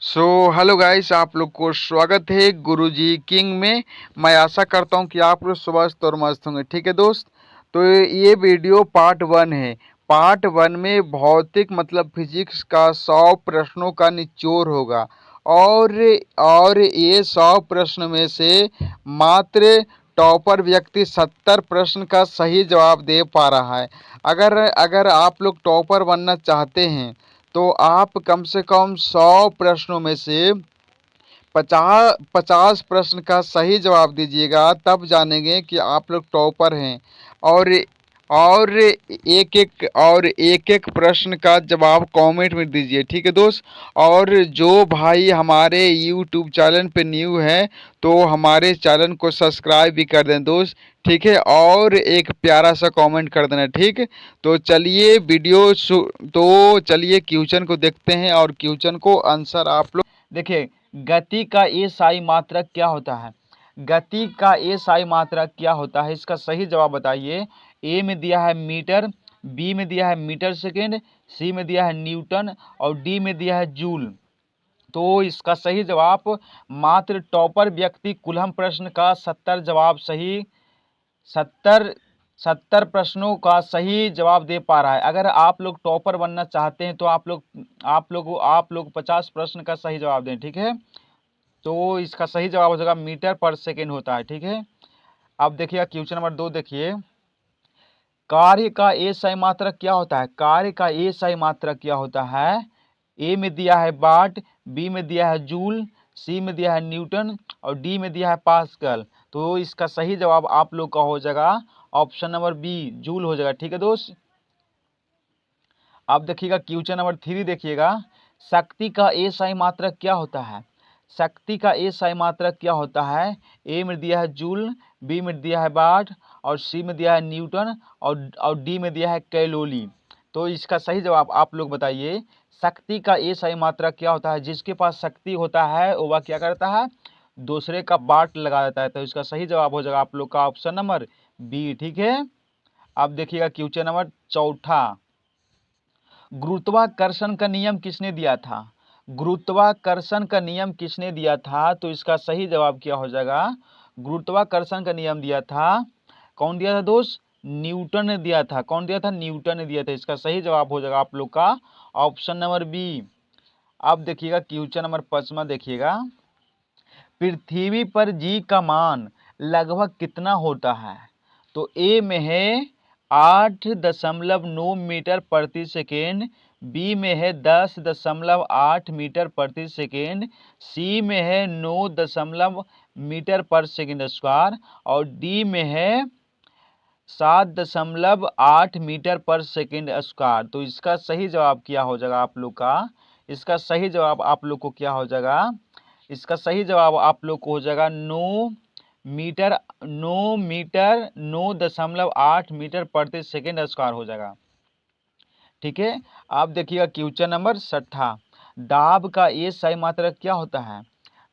So hello guys, आप लोग को स्वागत है गुरुजी किंग में। मैं आशा करता हूं कि आप लोग स्वस्थ और मस्त होंगे। ठीक है दोस्त, तो ये वीडियो पार्ट वन है। पार्ट वन में भौतिक मतलब फिजिक्स का 100 प्रश्नों का निचोड़ होगा। और ये 100 प्रश्न में से मात्र टॉपर व्यक्ति 70 प्रश्न का सही जवाब दे पा रहा है। अगर अगर आप लोग टॉपर बनना चाहते हैं तो आप कम से कम 100 प्रश्नों में से 50 प्रश्न का सही जवाब दीजिएगा, तब जानेंगे कि आप लोग टॉपर हैं। और एक एक प्रश्न का जवाब कमेंट में दीजिए, ठीक है दोस्त। और जो भाई हमारे यूट्यूब चैनल पे न्यू है तो हमारे चैनल को सब्सक्राइब भी कर दें दोस्त, ठीक है। और एक प्यारा सा कमेंट कर देना, ठीक है। तो चलिए क्वेश्चन को देखते हैं और क्वेश्चन को आंसर आप लोग देखिए। गति का एसआई मात्रक क्या होता है? गति का एसआई मात्रक क्या होता है, इसका सही जवाब बताइए। ए में दिया है मीटर, बी में दिया है मीटर सेकेंड, सी में दिया है न्यूटन और डी में दिया है जूल। तो इसका सही जवाब मात्र टॉपर व्यक्ति कुलम प्रश्न का 70 जवाब सही 70 70 प्रश्नों का सही जवाब दे पा रहा है। अगर आप लोग टॉपर बनना चाहते हैं तो आप लोग 50 प्रश्न का सही जवाब दें, ठीक है। तो इसका सही जवाब हो जाएगा मीटर पर सेकेंड होता है, ठीक है। अब देखिएगा क्वेश्चन नंबर 2 देखिए। कार्य का एसआई मात्रक क्या होता है? कार्य का एसआई मात्रक क्या होता है? ए में दिया है वाट, बी में दिया है जूल, सी में दिया है न्यूटन और डी में दिया है पास्कल। तो इसका सही जवाब आप लोग का हो जाएगा ऑप्शन नंबर बी, जूल हो जाएगा, ठीक है दोस्त। अब देखिएगा क्वेश्चन नंबर 3 देखिएगा। शक्ति का एसआई मात्रक क्या होता है? शक्ति का एसआई मात्रक क्या होता है? ए में दिया है जूल, बी में दिया है वाट और सी में दिया है न्यूटन और डी में दिया है कैलोरी। तो इसका सही जवाब आप लोग बताइए। शक्ति का एसआई मात्रक क्या होता है? जिसके पास शक्ति होता है वह क्या करता है? दूसरे का बाट लगा देता है। तो इसका सही जवाब हो जाएगा आप लोग का ऑप्शन नंबर बी, ठीक है। अब देखिएगा क्वेश्चन नंबर 4। गुरुत्वाकर्षण का नियम किसने दिया था? गुरुत्वाकर्षण का नियम किसने दिया था? तो इसका सही जवाब क्या हो जाएगा? गुरुत्वाकर्षण का नियम दिया था, कौन दिया था दोस्त? न्यूटन ने दिया था। कौन दिया था? न्यूटन ने दिया था। इसका सही जवाब हो जाएगा आप लोग का ऑप्शन नंबर बी। अब देखिएगा क्वेश्चन नंबर 5 देखिएगा। पृथ्वी पर जी का मान लगभग कितना होता है? तो ए में है 8.9 मीटर प्रति सेकेंड, बी में है 10.8 मीटर प्रति सेकेंड, सी में है 9 मीटर पर सेकेंड स्क्वायर और डी में है 7.8 मीटर पर सेकेंड स्क्वायर। तो इसका सही जवाब क्या हो जाएगा आप लोग का? इसका सही जवाब आप लोग को क्या हो जाएगा? इसका सही जवाब आप लोग को हो जाएगा 9.8 मीटर प्रति सेकेंड स्क्वायर हो जाएगा, ठीक है। आप देखिएगा क्वेश्चन नंबर 6। दाब का एसआई मात्रक क्या होता है?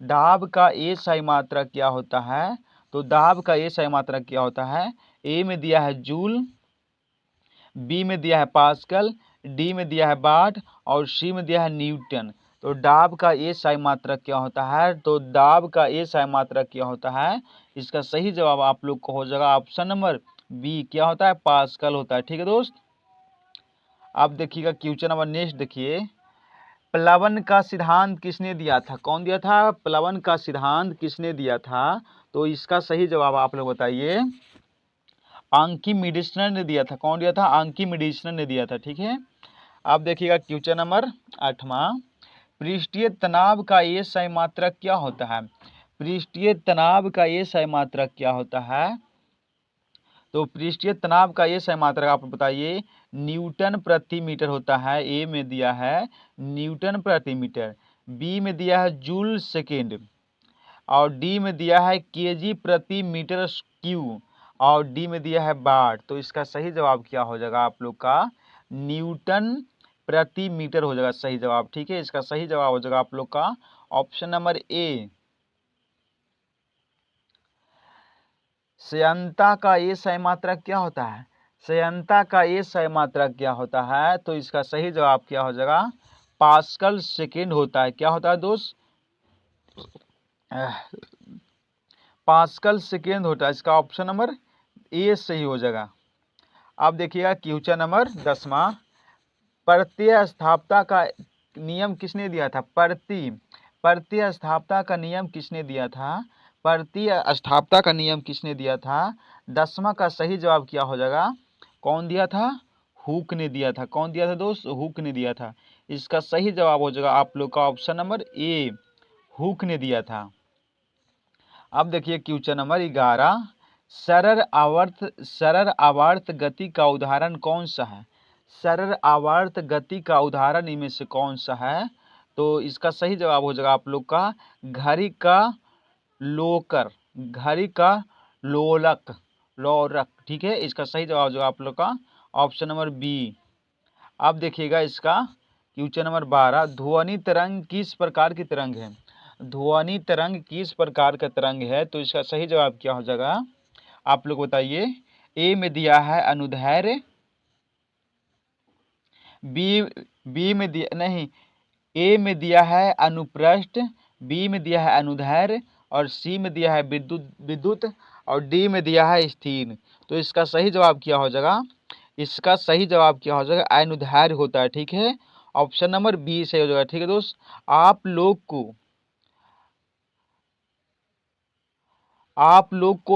दाब का एसआई मात्रक क्या होता है? तो दाब का एसआई मात्रक क्या होता है? ए में दिया है जूल, बी में दिया है पास्कल, डी में दिया है वाट और सी में दिया है न्यूटन। तो दाब का एसआई मात्रक क्या होता है? तो दाब का एसआई मात्रक क्या होता है? इसका सही जवाब आप लोग को हो जाएगा ऑप्शन नंबर बी, क्या होता है? पास्कल होता है, ठीक है दोस्त। अब देखिएगा क्वेश्चन नंबर नेक्स्ट देखिए। प्लवन का सिद्धांत किसने दिया था? कौन दिया था? प्लवन का सिद्धांत किसने दिया था? तो इसका सही जवाब आप लोग बताइए। आर्किमिडीज ने दिया था। कौन दिया था? आर्किमिडीज ने दिया था, ठीक है। अब देखिएगा क्वेश्चन नंबर 8। पृष्ठीय तनाव का एसआई मात्रक क्या होता है? पृष्ठीय तनाव का एसआई मात्रक क्या होता है? तो पृष्ठीय तनाव का एसआई मात्रक आप बताइए। न्यूटन प्रति मीटर होता है। ए में दिया है न्यूटन प्रति मीटर, बी में दिया है जूल सेकेंड और डी में दिया है केजी प्रति मीटर क्यू और डी में दिया है वाट। तो इसका सही जवाब क्या हो जाएगा आप लोग का? न्यूटन प्रति मीटर हो जाएगा सही जवाब, ठीक है। इसका सही जवाब हो जाएगा आप लोग का ऑप्शन नंबर ए। श्यानता का एसआई मात्रक क्या होता है? श्यानता का एसआई मात्रक क्या होता है? तो इसका सही जवाब क्या हो जाएगा? पास्कल सेकेंड होता है। क्या होता है दोस्त? पास्कल सेकेंड होता है। इसका ऑप्शन नंबर ए सही हो जाएगा। अब देखिएगा क्वेश्चन नंबर 10वां, प्रत्यय स्थापता का नियम किसने दिया था? प्रत्यय स्थापता का नियम किसने दिया था? प्रत्यय स्थापता का नियम किसने दिया था? 10वां का सही जवाब क्या हो जाएगा? कौन दिया था? हुक ने दिया था। कौन दिया था दोस्त? हुक ने दिया था। इसका सही जवाब हो जाएगा आप लोग का ऑप्शन नंबर ए, हुक ने दिया था। अब देखिए क्वेश्चन नंबर 11, सरल आवर्त गति का उदाहरण कौन सा है? सरल आवर्त गति का उदाहरण इनमें से कौन सा है? तो इसका सही जवाब हो जाएगा आप लोग का घड़ी का लोकर, घड़ी का लोलक, लोरक। ठीक है, इसका सही जवाब जो आप लोग का ऑप्शन नंबर बी। अब देखिएगा इसका क्वेश्चन नंबर 12, ध्वनि तरंग किस प्रकार की तरंग है? ध्वनि तरंग किस प्रकार का तरंग है? तो इसका सही जवाब क्या हो जाएगा? आप लोग बताइए। ए में दिया है अनुदैर्ध्य, बी बी में दिया नहीं, ए में दिया है अनुप्रस्थ, बी में दिया है अनुदैर्ध्य, और सी में दिया है विद्युत, और डी में दिया है स्थिर। तो इसका सही जवाब क्या हो जाएगा? इसका सही जवाब क्या हो जाएगा? अनुदैर्ध्य होता है। ठीक है, ऑप्शन नंबर बी सही हो जाएगा। ठीक है दोस्त, आप लोग को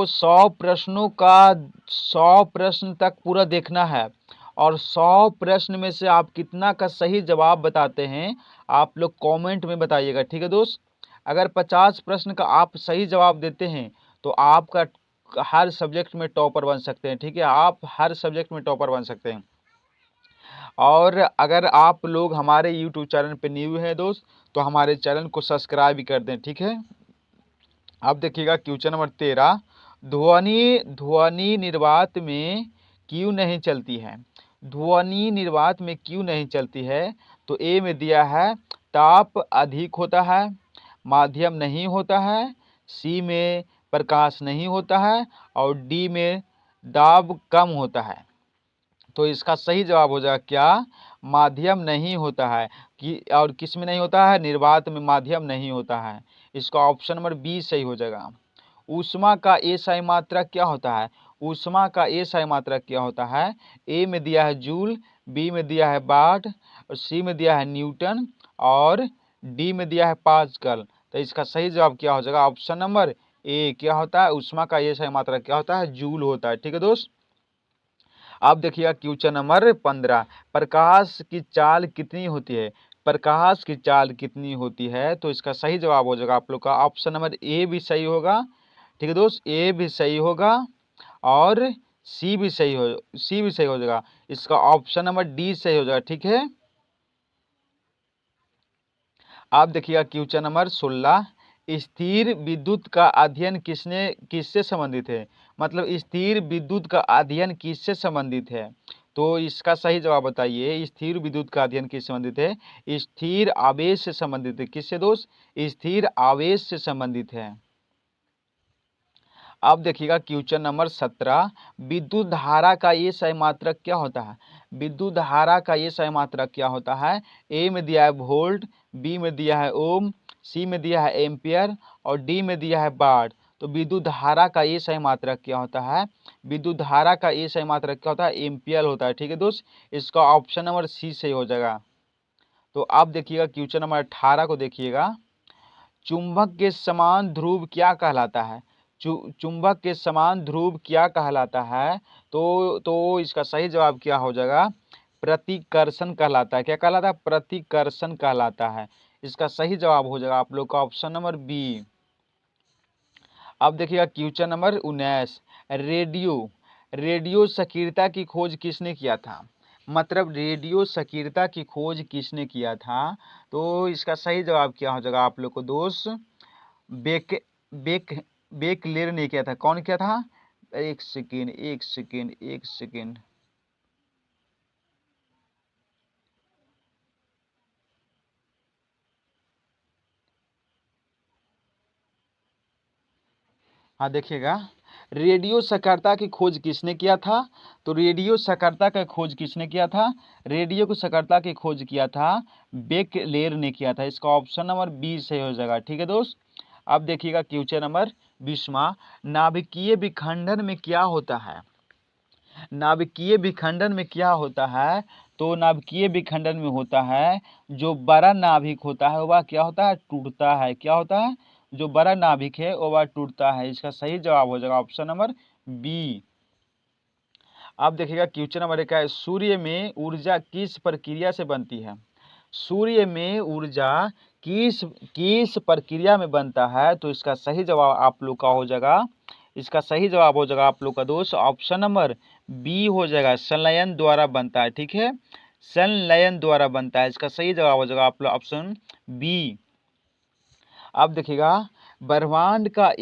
100 प्रश्नों का 100 प्रश्न तक पूरा देखना है, और 100 प्रश्न में से आप कितना का सही जवाब बताते हैं आप लोग कमेंट में बताइएगा। ठीक है दोस्त, अगर 50 प्रश्न का आप सही जवाब देते हैं तो आपका हर सब्जेक्ट में टॉपर बन सकते हैं। ठीक है, आप हर सब्जेक्ट में टॉपर बन सकते हैं। और अगर आप लोग हमारे यूट्यूब चैनल पे न्यू हैं दोस्त, तो हमारे चैनल को सब्सक्राइब भी कर दें। ठीक है, अब देखिएगा क्वेश्चन नंबर 13, ध्वनि निर्वात में क्यों नहीं चलती है? ध्वनि निर्वात में क्यों नहीं चलती है? तो ए में दिया है ताप अधिक होता है, माध्यम नहीं होता है, सी में प्रकाश नहीं होता है, और डी में दाब कम होता है। तो इसका सही जवाब हो जाएगा क्या? माध्यम नहीं होता है। और किस में नहीं होता है? निर्वात में माध्यम नहीं होता है। इसका ऑप्शन नंबर बी सही हो जाएगा। ऊष्मा का एसआई मात्रक क्या होता है? ऊष्मा का एसआई मात्रक क्या होता है? ए में दिया है जूल, बी में दिया है वाट, और सी में दिया है न्यूटन, और डी में दिया है पास्कल। तो इसका सही जवाब क्या हो जाएगा? ऑप्शन नंबर ए क्या होता है? ऊष्मा का एसआई मात्रक क्या होता है? जूल होता है। ठीक है दोस्त, अब देखिएगा क्वेश्चन नंबर 15, प्रकाश की चाल कितनी होती है? प्रकाश की चाल कितनी होती है? तो इसका सही जवाब हो जाएगा आप लोग का ऑप्शन नंबर ए भी सही होगा। ठीक है दोस्त, ए भी सही होगा, और सी भी सही हो जाएगा। इसका ऑप्शन नंबर डी सही हो जाएगा। ठीक है, आप देखिएगा क्वेश्चन नंबर 16, स्थिर विद्युत का अध्ययन किससे संबंधित है? मतलब स्थिर विद्युत का अध्ययन किससे संबंधित है? तो इसका सही जवाब बताइए। स्थिर विद्युत का अध्ययन किससे संबंधित है? स्थिर आवेश से संबंधित है। किससे दोस्त? स्थिर आवेश से संबंधित है। अब देखिएगा क्वेश्चन नंबर 17, विद्युत धारा का ये सही मात्रक क्या होता है? विद्युत धारा का ये सही मात्रक क्या होता है? ए में दिया है वोल्ट, बी में दिया है ओम, सी में दिया है एम्पियर, और डी में दिया है वाट। तो विद्युत धारा का ये सही मात्रक क्या होता है? विद्युत धारा का ये सही मात्रक क्या होता है? एम्पियर होता है। ठीक है दोस्त, इसका ऑप्शन नंबर सी सही हो जाएगा। तो आप देखिएगा क्वेश्चन नंबर 18 को देखिएगा, चुंबक के समान ध्रुव क्या कहलाता है? चुंबक के समान ध्रुव क्या कहलाता है? तो इसका सही जवाब क्या हो जाएगा? प्रतिकर्षण कहलाता है। क्या कहलाता है? प्रतिकर्षण कहलाता है। इसका सही जवाब हो जाएगा आप लोग का ऑप्शन नंबर बी। अब देखिएगा क्वेश्चन नंबर 19, रेडियो सक्रियता की खोज किसने किया था? मतलब रेडियो सक्रियता की खोज किसने किया था? तो इसका सही जवाब क्या हो जाएगा आप लोग को दोस्त? बेक बेक बेकलेर ने किया था। कौन किया था? एक सेकेंड, एक सेकेंड, एक सेकेंड। हाँ देखिएगा, रेडियो सक्रियता की खोज किसने किया था? तो रेडियो सक्रियता का खोज किसने किया था? रेडियो की सक्रियता की खोज किया था बेकलेयर ने किया था। इसका ऑप्शन नंबर बी सही हो जाएगा। ठीक है दोस्त। अब देखिएगा क्वेश्चन नंबर 20वां, नाभिकीय विखंडन में क्या होता है? नाभिकीय विखंडन में क्या होता है? तो नाभिकीय विखंडन में होता है जो बड़ा नाभिक होता है वह क्या होता है? टूटता है। क्या होता है? जो बड़ा नाभिक है वह टूटता है। इसका सही जवाब हो जाएगा ऑप्शन नंबर बी। अब देखिएगा क्वेश्चन नंबर 21, सूर्य में ऊर्जा किस प्रक्रिया से बनती है? सूर्य में ऊर्जा किस किस प्रक्रिया में बनता है? तो इसका सही जवाब आप लोग का हो जाएगा, इसका सही जवाब हो जाएगा आप लोग का दोस्त ऑप्शन नंबर बी हो जाएगा, संलयन द्वारा बनता है। ठीक है, संलयन द्वारा बनता है। इसका सही जवाब हो जाएगा आप लोग ऑप्शन बी। अब देखिएगा ब्रह्मांड का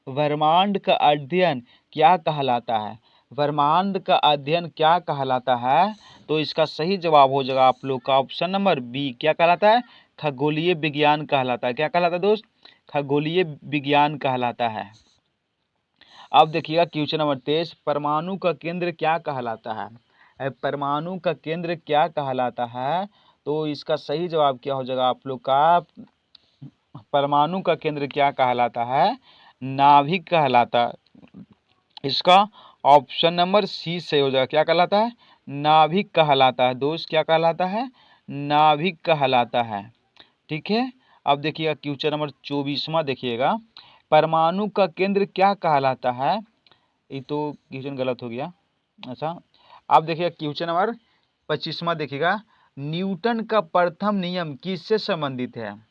ब्रह्मांड का अध्ययन क्या कहलाता है? ब्रह्मांड का अध्ययन क्या कहलाता है? तो इसका सही जवाब हो जाएगा आप लोग का ऑप्शन नंबर बी। क्या कहलाता है? खगोलीय विज्ञान कहलाता है। क्या कहलाता है दोस्त? खगोलीय विज्ञान कहलाता है। अब देखिएगा क्वेश्चन नंबर 23, परमाणु का केंद्र क्या कहलाता है? परमाणु का केंद्र क्या कहलाता है? तो इसका सही जवाब क्या हो जाएगा आप लोग का? परमाणु का केंद्र क्या कहलाता है? नाभिक कहलाता है। इसका ऑप्शन नंबर सी सही हो जाएगा। क्या कहलाता है? नाभिक कहलाता है दोस्त। क्या कहलाता है? नाभिक कहलाता है। ठीक है। अब देखिएगा क्वेश्चन नंबर 24वां देखिएगा, परमाणु का केंद्र क्या कहलाता है? ये तो क्वेश्चन गलत हो गया। अच्छा, अब देखिएगा क्वेश्चन नंबर 25वां देखिएगा, न्यूटन का प्रथम नियम किससे संबंधित है?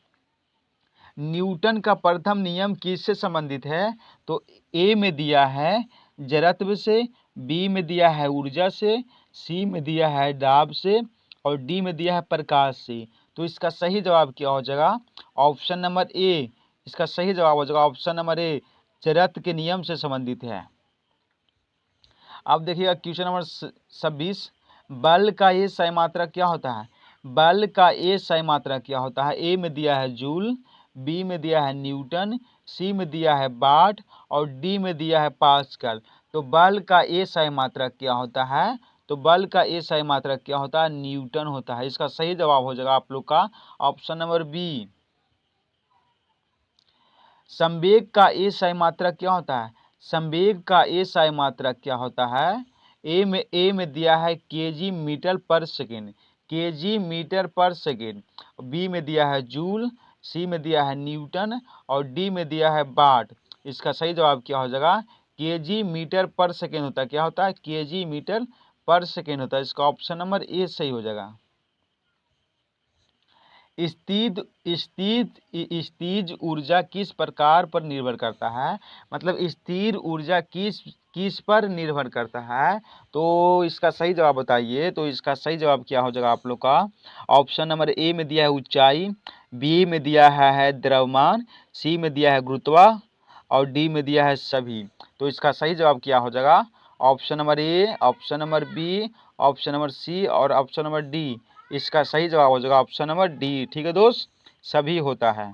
न्यूटन का प्रथम नियम किससे संबंधित है? तो ए में दिया है जड़त्व से, बी में दिया है ऊर्जा से, सी में दिया है दाब से और डी में दिया है प्रकाश से। तो इसका सही जवाब क्या हो जाएगा? ऑप्शन नंबर ए। इसका सही जवाब हो जाएगा ऑप्शन नंबर ए, जड़त्व के नियम से संबंधित है। अब देखिएगा क्वेश्चन नंबर 26, बल का ए सही मात्रा क्या होता है? बल का ए सही मात्रा क्या होता है? ए में दिया है जूल, बी में दिया है न्यूटन, सी में दिया है वाट और डी में दिया है पास्कल। तो बल का ए सही मात्रा क्या होता है? तो बल का ए सही मात्रा क्या होता है? न्यूटन होता है। इसका सही जवाब हो जाएगा आप लोग का ऑप्शन नंबर बी। संवेग का ए सही मात्रा क्या होता है? संवेग का ए सही मात्रा क्या होता है? ए में दिया है केजी मीटर पर सेकेंड, केजी मीटर पर सेकेंड। बी में दिया है जूल, सी में दिया है न्यूटन और डी में दिया है वाट। इसका सही जवाब क्या हो जाएगा? केजी मीटर पर सेकेंड होता है। क्या होता है? केजी मीटर पर सेकेंड होता है। इसका ऑप्शन नंबर ए सही हो जाएगा। स्थिर स्थिर ऊर्जा किस प्रकार पर निर्भर करता है? मतलब स्थिर ऊर्जा किस किस पर निर्भर करता है? तो इसका सही जवाब बताइए। तो इसका सही जवाब क्या हो जाएगा आप लोग का? ऑप्शन नंबर ए में दिया है ऊंचाई, बी में दिया है द्रव्यमान, सी में दिया है गुरुत्वा और डी में दिया है सभी। तो इसका सही जवाब क्या हो जाएगा? Option number A, option number B, option number C और ऑप्शन नंबर डी। इसका सही जवाब हो जाएगा ऑप्शन नंबर डी। ठीक है दोस्त, सभी होता है।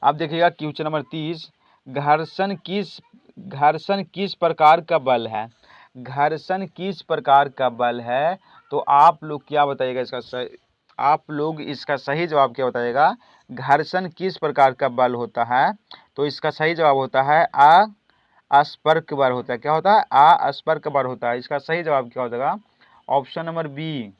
अब देखिएगा क्वेश्चन नंबर 30, घर्षण किस प्रकार का बल है? घर्षण किस प्रकार का बल है? तो आप लोग क्या बताइएगा इसका सही, आप लोग इसका सही जवाब क्या बताइएगा? घर्षण किस प्रकार का बल होता है? तो इसका सही जवाब होता है अस्पर्क बल होता है। क्या होता है? अस्पर्क बल होता है। इसका सही जवाब क्या हो जाएगा? Option number B.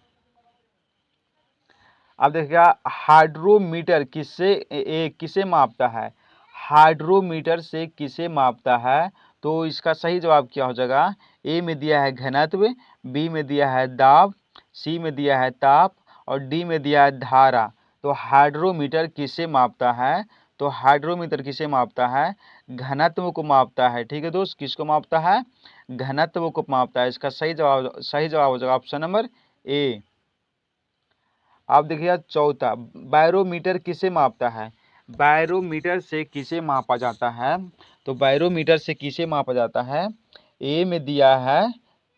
अब देखिएगा हाइड्रोमीटर किसे मापता है? हाइड्रोमीटर से किसे मापता है? तो इसका सही जवाब क्या हो जाएगा? ए में दिया है घनत्व, बी में दिया है दाब, सी में दिया है ताप और डी में दिया है धारा। तो हाइड्रोमीटर किसे मापता है? तो हाइड्रोमीटर किसे मापता है? घनत्व को मापता है। ठीक है दोस्त, किसको मापता है? घनत्व को मापता है। इसका सही जवाब हो जाएगा ऑप्शन नंबर ए। आप देखिएगा चौथा, बैरोमीटर किसे मापता है? बैरोमीटर से किसे मापा जाता है? तो बैरोमीटर से किसे मापा जाता है? ए में दिया है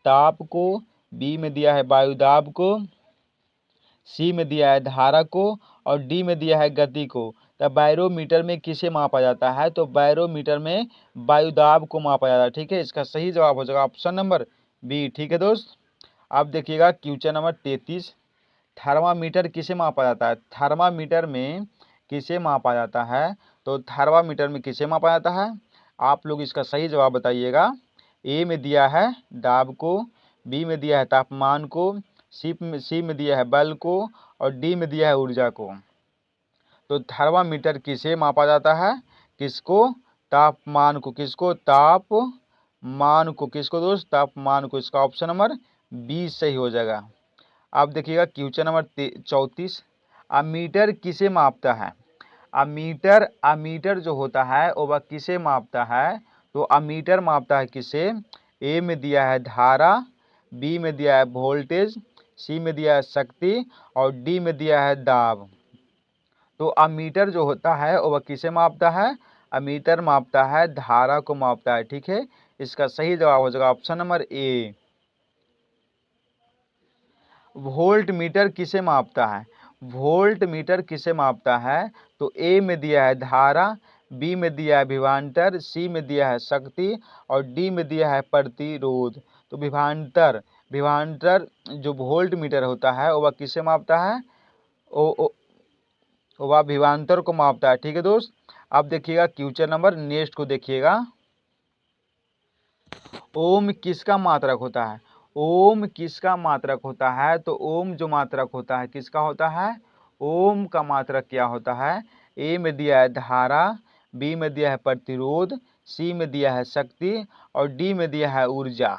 ताप को, बी में दिया है वायुदाब को, सी में दिया है धारा को और डी में दिया है गति को। तो बैरोमीटर में किसे मापा जाता है? तो बैरोमीटर में वायुदाब को मापा जाता है। ठीक है, इसका सही जवाब हो जाएगा ऑप्शन नंबर बी। ठीक है दोस्त, अब देखिएगा क्वेश्चन नंबर 33, थर्मामीटर किसे मापा जाता है? थर्मामीटर में किसे मापा जाता है? तो थर्मामीटर में किसे मापा जाता है? आप लोग इसका सही जवाब बताइएगा। ए में दिया है दाब को, बी में दिया है तापमान को, सी में दिया है बल को, और डी में दिया है ऊर्जा को। तो थर्मामीटर किसे मापा जाता है? किसको? तापमान को। किसको? तापमान को। किसको दोस्त? तापमान को। इसका ऑप्शन नंबर बी सही हो जाएगा। अब देखिएगा क्वेश्चन नंबर 34, अमीटर किसे मापता है? अमीटर जो होता है वह किसे मापता है? तो अमीटर मापता है किसे? ए में दिया है धारा, बी में दिया है वोल्टेज, सी में दिया है शक्ति, और डी में दिया है दाब। तो अमीटर जो होता है वह किसे मापता है? अमीटर मापता है धारा को मापता है। ठीक है, इसका सही जवाब हो जाएगा ऑप्शन नंबर ए। वोल्ट मीटर किसे मापता है? वोल्ट मीटर किसे मापता है? तो ए में दिया है धारा, बी में दिया है विभवांतर, सी में दिया है शक्ति, और डी में दिया है प्रतिरोध। तो विभवांतर जो वोल्ट मीटर होता है वह किसे मापता है? वह विभवांतर को मापता है। ठीक है दोस्त, अब देखिएगा क्वेश्चन नंबर नेक्स्ट को देखिएगा। ओम किसका मात्रक होता है? ओम किसका मात्रक होता है? तो ओम जो मात्रक होता है किसका होता है? ओम का मात्रक क्या होता है? ए में दिया है धारा, बी में दिया है प्रतिरोध, सी में दिया है शक्ति, और डी में दिया है ऊर्जा।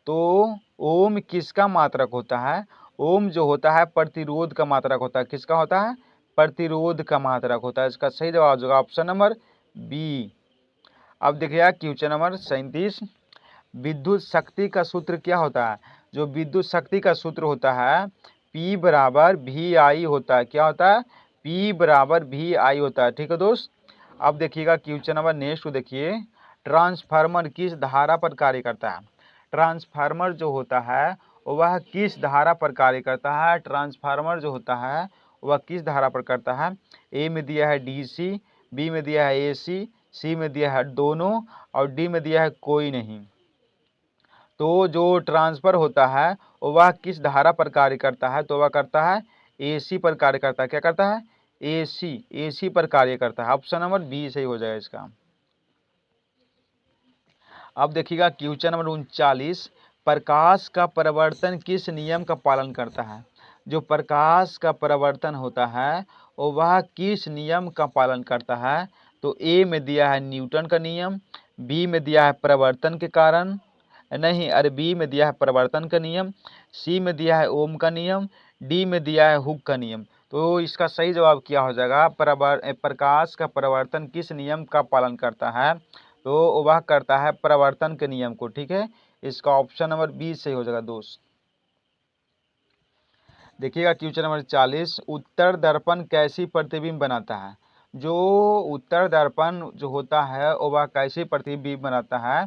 तो ओम किसका मात्रक होता है? ओम जो होता है प्रतिरोध का मात्रक होता है। किसका होता है? प्रतिरोध का मात्रक होता है। इसका सही जवाब होगा ऑप्शन नंबर बी। अब देखिएगा क्वेश्चन नंबर 37, विद्युत शक्ति का सूत्र क्या होता है? जो विद्युत शक्ति का सूत्र होता है P बराबर VI होता है। क्या होता है? P बराबर VI होता है। ठीक है दोस्त, अब देखिएगा क्वेश्चन नंबर नेक्स्ट को देखिए, ट्रांसफार्मर किस धारा पर कार्य करता है? ट्रांसफार्मर जो होता है वह किस धारा पर कार्य करता है? ट्रांसफार्मर जो होता है वह किस धारा पर करता है? ए में दिया है DC, बी में दिया है AC, सी में दिया है दोनों, और डी में दिया है कोई नहीं। तो जो ट्रांसफर होता है वह किस धारा पर कार्य करता है? तो वह करता है AC पर कार्य करता है। क्या करता है? AC पर कार्य करता है। ऑप्शन नंबर बी सही हो जाएगा इसका। अब देखिएगा क्वेश्चन नंबर 39, प्रकाश का परावर्तन किस नियम का पालन करता है? जो प्रकाश का परावर्तन होता है वह किस नियम का पालन करता है? तो ए में दिया है न्यूटन का नियम, बी में दिया है परावर्तन के कारण, नहीं अरे बी में दिया है परावर्तन का नियम, सी में दिया है ओम का नियम, डी में दिया है हुक का नियम। तो इसका सही जवाब क्या हो जाएगा? प्रकाश का परावर्तन किस नियम का पालन करता है? तो वह करता है परावर्तन के नियम को। ठीक है, इसका ऑप्शन नंबर बी सही हो जाएगा दोस्त। देखिएगा क्वेश्चन नंबर 40, उत्तर दर्पण कैसी प्रतिबिंब बनाता है? जो उत्तर दर्पण जो होता है वह कैसी प्रतिबिंब बनाता है?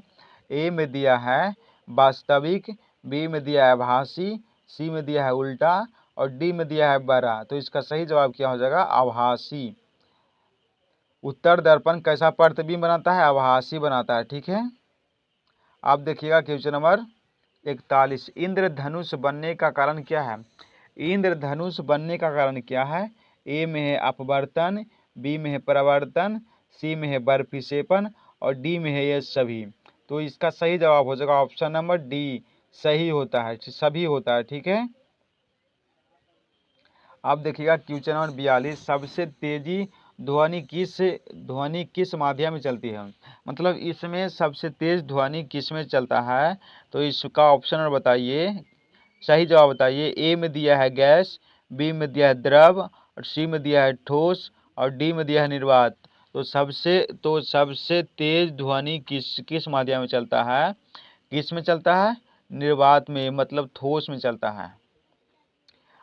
ए में दिया है वास्तविक, बी में दिया है आभासी, सी में दिया है उल्टा, और डी में दिया है बड़ा। तो इसका सही जवाब क्या हो जाएगा? आभासी। उत्तर दर्पण कैसा प्रतिबिंब बनाता है? आभासी बनाता है। ठीक है, आप देखिएगा क्वेश्चन नंबर 41, इंद्रधनुष बनने का कारण क्या है? इंद्रधनुष बनने का कारण क्या है? ए में है अपवर्तन, बी में है परावर्तन, सी में है बर्फिक्षेपण, और डी में है ये सभी। तो इसका सही जवाब हो जाएगा ऑप्शन नंबर डी, सही होता है, सभी होता है। ठीक है, अब देखिएगा क्वेश्चन नंबर 42, सबसे तेजी ध्वनि किस माध्यम में चलती है? मतलब इसमें सबसे तेज ध्वनि किस में चलता है? तो इसका ऑप्शन नंबर बताइए, सही जवाब बताइए। ए में दिया है गैस, बी में दिया है द्रव, और सी में दिया है ठोस, और डी में दिया है निर्वात। तो सबसे तेज ध्वनि किस माध्यम में चलता है? किस में चलता है? निर्वात में, मतलब ठोस में चलता है।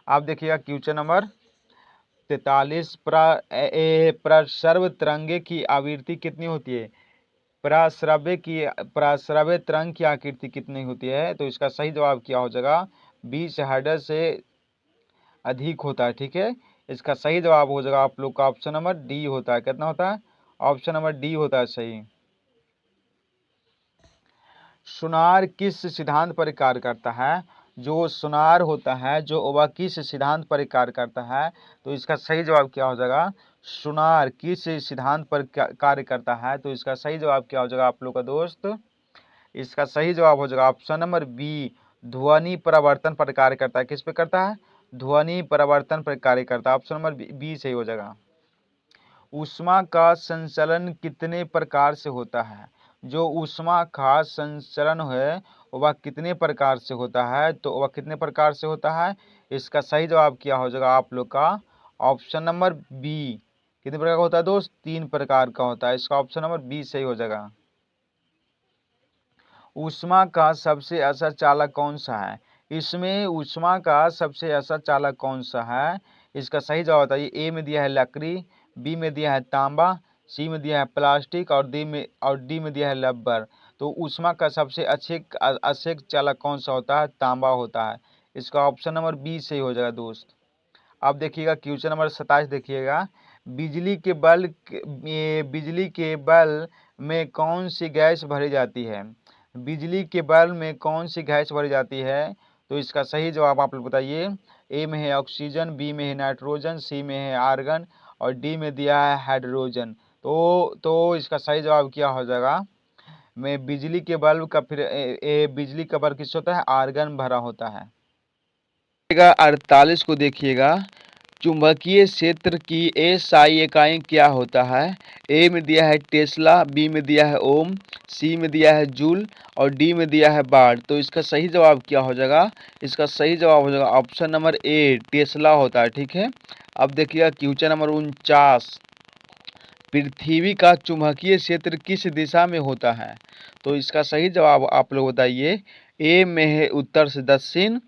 आप देखिएगा क्वेश्चन नंबर 43, प्रस्रव तरंगे की आवृत्ति कितनी होती है? प्रस्रव्य तरंग की आकृति कितनी होती है? तो इसका सही जवाब क्या हो जाएगा? 20 हर्ट्ज से अधिक होता है। ठीक है, इसका सही जवाब हो जाएगा आप लोग का ऑप्शन नंबर डी होता है। कितना होता है? ऑप्शन नंबर डी होता है सही। सुनार किस सिद्धांत पर कार्य करता है? जो सुनार होता है जो वह किस सिद्धांत पर कार्य करता है? तो इसका सही जवाब क्या हो जाएगा? सुनार किस सिद्धांत पर कार्य करता है? तो इसका सही जवाब क्या हो जाएगा आप लोग का दोस्त? इसका सही जवाब हो जाएगा ऑप्शन नंबर बी, ध्वनि परिवर्तन पर कार्य करता है। किस पे करता है? ध्वनि परिवर्तन पर कार्य करता है। ऑप्शन नंबर बी सही हो जाएगा। ऊष्मा का संचलन कितने प्रकार से होता है? जो ऊष्मा का संचलन है वह कितने प्रकार से होता है? तो वह कितने प्रकार से होता है? इसका सही जवाब क्या हो जाएगा आप लोग का? Option number B. कितने प्रकार का होता है दोस्त? 3 प्रकार का होता है। इसका ऑप्शन नंबर बी सही हो जाएगा। ऊष्मा का सबसे असर चालक कौन सा है? इसमें ऊष्मा का सबसे असर चालक कौन सा है? इसका सही जवाब बताइए। ए में दिया है लकड़ी, बी में दिया है तांबा, सी में दिया है प्लास्टिक और डी में दिया है रबर। तो ऊष्मा का सबसे अच्छे चालक कौन सा होता है? तांबा होता है। इसका ऑप्शन नंबर बी सही हो जाएगा दोस्त। अब देखिएगा क्वेश्चन नंबर 27 देखिएगा। बिजली के बल्ब में कौन सी गैस भरी जाती है? बिजली के बल्ब में कौन सी गैस भरी जाती है? तो इसका सही जवाब आप लोग बताइए। ए में है ऑक्सीजन, बी में है नाइट्रोजन, सी में है आर्गन और डी में दिया है हाइड्रोजन। तो इसका सही जवाब क्या हो जाएगा? में बिजली के बल्ब का बिजली का बल्ब किस होता है? आर्गन भरा होता है। 48 को देखिएगा। चुंबकीय क्षेत्र की एसआई इकाई क्या होता है? ए में दिया है टेस्ला, बी में दिया है ओम, सी में दिया है जूल और डी में दिया है बार। तो इसका सही जवाब क्या हो जाएगा? इसका सही जवाब हो जाएगा ऑप्शन नंबर ए, टेस्ला होता है। ठीक है। अब देखिएगा क्वेश्चन नंबर 49। पृथ्वी का चुंबकीय क्षेत्र किस दिशा में होता है? तो इसका सही जवाब आप लोग बताइए। ए में है उत्तर से दक्षिण,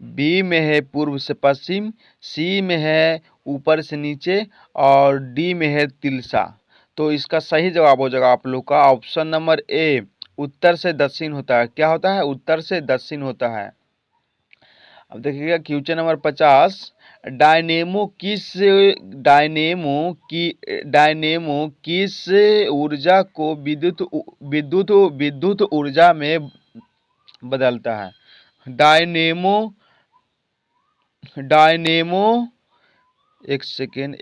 बी में है पूर्व से पश्चिम, सी में है ऊपर से नीचे और डी में है तिलसा। तो इसका सही जवाब हो जाएगा आप लोग का ऑप्शन नंबर ए, उत्तर से दक्षिण होता है। क्या होता है? उत्तर से दक्षिण होता है। अब देखिएगा क्वेश्चन नंबर 50। डायनेमो किस ऊर्जा को विद्युत ऊर्जा में बदलता है? डायनेमो डायनेमो एक सेकेंड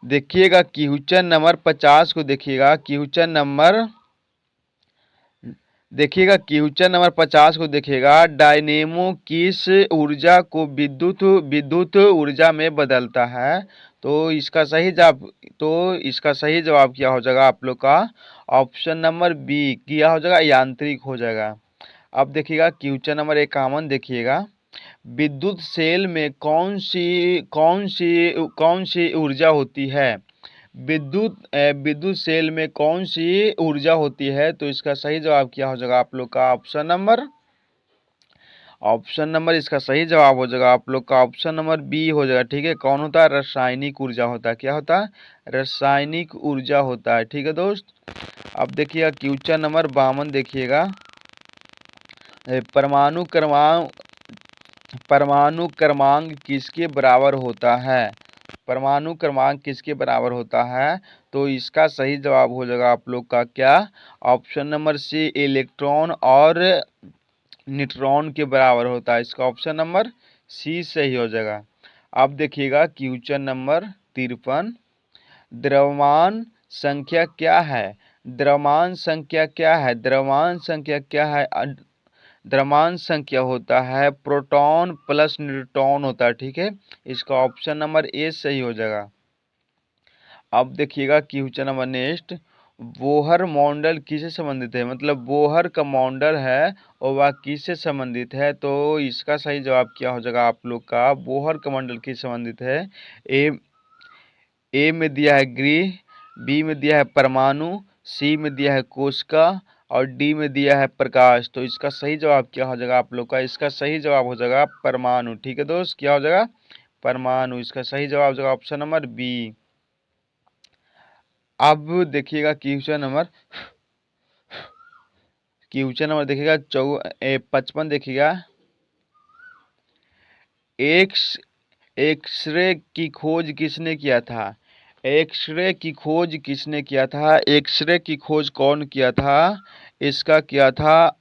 देखिएगा क्वेश्चन नंबर 50 को क्वेश्चन नंबर 50 को देखिएगा। डायनेमो किस ऊर्जा को विद्युत ऊर्जा में बदलता है? इसका सही जवाब क्या हो जाएगा आप लोग का? ऑप्शन नंबर बी, क्या हो जाएगा? यांत्रिक हो जाएगा। अब देखिएगा क्वेश्चन नंबर 51 देखिएगा। विद्युत सेल में कौन सी ऊर्जा होती है? विद्युत सेल में कौन सी ऊर्जा होती है? तो इसका सही जवाब क्या हो जाएगा आप लोग का? ऑप्शन नंबर इसका सही जवाब हो जाएगा आप लोग का ऑप्शन नंबर बी हो जाएगा। ठीक है। कौन होता है? रासायनिक ऊर्जा होता है। क्या होता है? रासायनिक ऊर्जा होता है। ठीक है दोस्त। अब देखिएगा क्वेश्चन नंबर 52 देखिएगा। परमाणु क्रमांक किसके बराबर होता है? परमाणु क्रमांक किसके बराबर होता है? तो इसका सही जवाब हो जाएगा आप लोग का क्या? ऑप्शन नंबर सी, इलेक्ट्रॉन और न्यूट्रॉन के बराबर होता है। इसका ऑप्शन नंबर सी सही हो जाएगा। अब देखिएगा क्वेश्चन नंबर 53। द्रव्यमान संख्या क्या है? द्रव्यमान संख्या क्या है? द्रव्यमान संख्या क्या है? द्रव्यमान संख्या होता है प्रोटॉन प्लस न्यूट्रॉन होता है। ठीक है। इसका ऑप्शन नंबर ए सही हो जाएगा। अब देखिएगा question number next. Bohr model किससे संबंधित है? मतलब बोहर का मॉडल है और वह किससे संबंधित है? तो इसका सही जवाब क्या हो जाएगा आप लोग का? बोहर का मॉडल किससे संबंधित है? ए ए में दिया है गृह, बी में दिया है परमाणु, सी में दिया है कोशिका और डी में दिया है प्रकाश। तो इसका सही जवाब क्या हो जाएगा आप लोग का? इसका सही जवाब हो जाएगा परमाणु। ठीक है दोस्त। क्या हो जाएगा? परमाणु। इसका सही जवाब हो जाएगा ऑप्शन नंबर बी। अब देखिएगा क्वेश्चन नंबर देखिएगा 55 देखिएगा। एक्स एक्सरे की खोज किसने किया था? एक्सरे की खोज किसने किया था? एक्सरे की खोज कौन किया था? इसका किया था,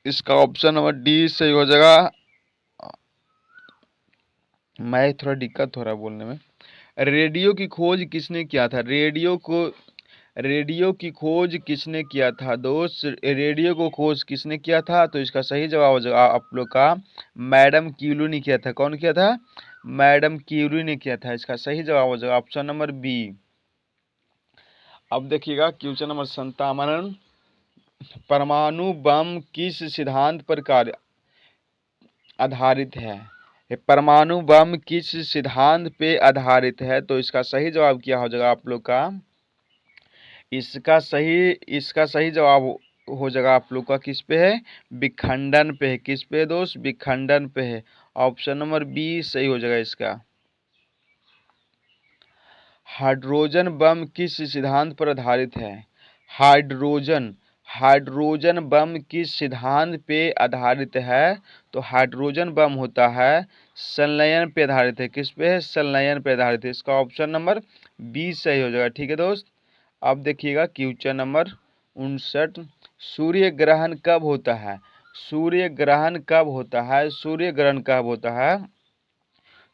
इसका ऑप्शन नंबर डी सही हो जाएगा। मैं थोड़ा दिक्कत हो रहा है बोलने में। रेडियो की खोज किसने किया था? रेडियो की खोज किसने किया था दोस्त? रेडियो को खोज किसने किया था? तो इसका सही जवाब हो जाएगा आप लोग का मैडम क्यूरी ने किया था। कौन किया था? मैडम क्यूरी ने किया था। इसका सही जवाब हो जाएगा ऑप्शन नंबर बी। अब देखिएगा क्वेश्चन नंबर 57, परमाणु बम किस सिद्धांत पर कार्य आधारित है? ये परमाणु बम किस सिद्धांत पे आधारित है? तो इसका सही जवाब क्या हो जाएगा आप लोग का? इसका सही जवाब हो जाएगा आप लोग का किस पे है? विखंडन पे है। किस पे है दोस्त? विखंडन पे है। ऑप्शन नंबर बी सही हो जाएगा इसका। हाइड्रोजन बम किस सिद्धांत पर आधारित है? हाइड्रोजन हाइड्रोजन बम किस सिद्धांत पे आधारित है? तो हाइड्रोजन बम होता है संलयन पे आधारित है। किस पे है? संलयन पे आधारित है। इसका ऑप्शन नंबर बी सही हो जाएगा। ठीक है दोस्त। अब देखिएगा क्वेश्चन नंबर 59, सूर्य ग्रहण कब होता है? सूर्य ग्रहण कब होता है? सूर्य ग्रहण कब होता है?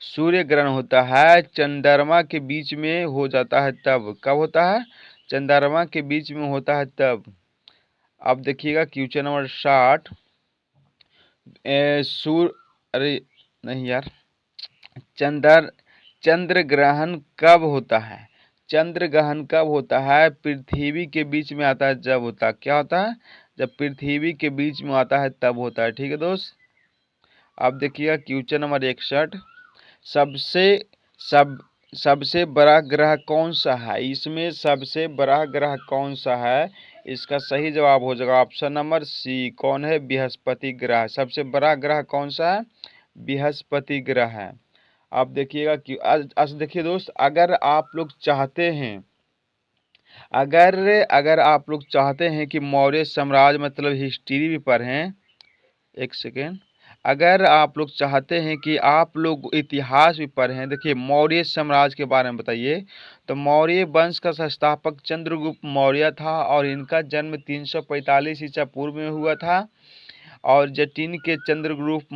सूर्य ग्रहण होता है चंद्रमा के बीच में हो जाता है तब। कब होता है? चंद्रमा के बीच में होता है तब। अब देखिएगा क्वेश्चन नंबर 60, सूर्य, अरे नहीं यार, चंद्र चंद्र ग्रहण कब होता है? चंद्र ग्रहण कब होता है? पृथ्वी के बीच में आता है जब होता है। क्या होता है? जब पृथ्वी के बीच में आता है तब होता है। ठीक है दोस्त। अब देखिएगा क्वेश्चन नंबर 61, सबसे सब सबसे बड़ा ग्रह कौन सा है? इसमें सबसे बड़ा ग्रह कौन सा है? इसका सही जवाब हो जाएगा ऑप्शन नंबर सी। कौन है? बृहस्पति ग्रह। सबसे बड़ा ग्रह कौन सा है? बृहस्पति ग्रह है। आप देखिएगा कि आज देखिए दोस्त, अगर आप लोग चाहते हैं, अगर अगर आप लोग चाहते हैं कि मौर्य साम्राज्य मतलब हिस्ट्री भी पढ़ें, एक सेकेंड, अगर आप लोग चाहते हैं कि आप लोग इतिहास भी पढ़ें, देखिए मौर्य साम्राज्य के बारे में बताइए। तो मौर्य वंश का संस्थापक चंद्रगुप्त मौर्य था और इनका जन्म 345 ईसा पूर्व में हुआ था। और जटिन के चंद्रगुप्त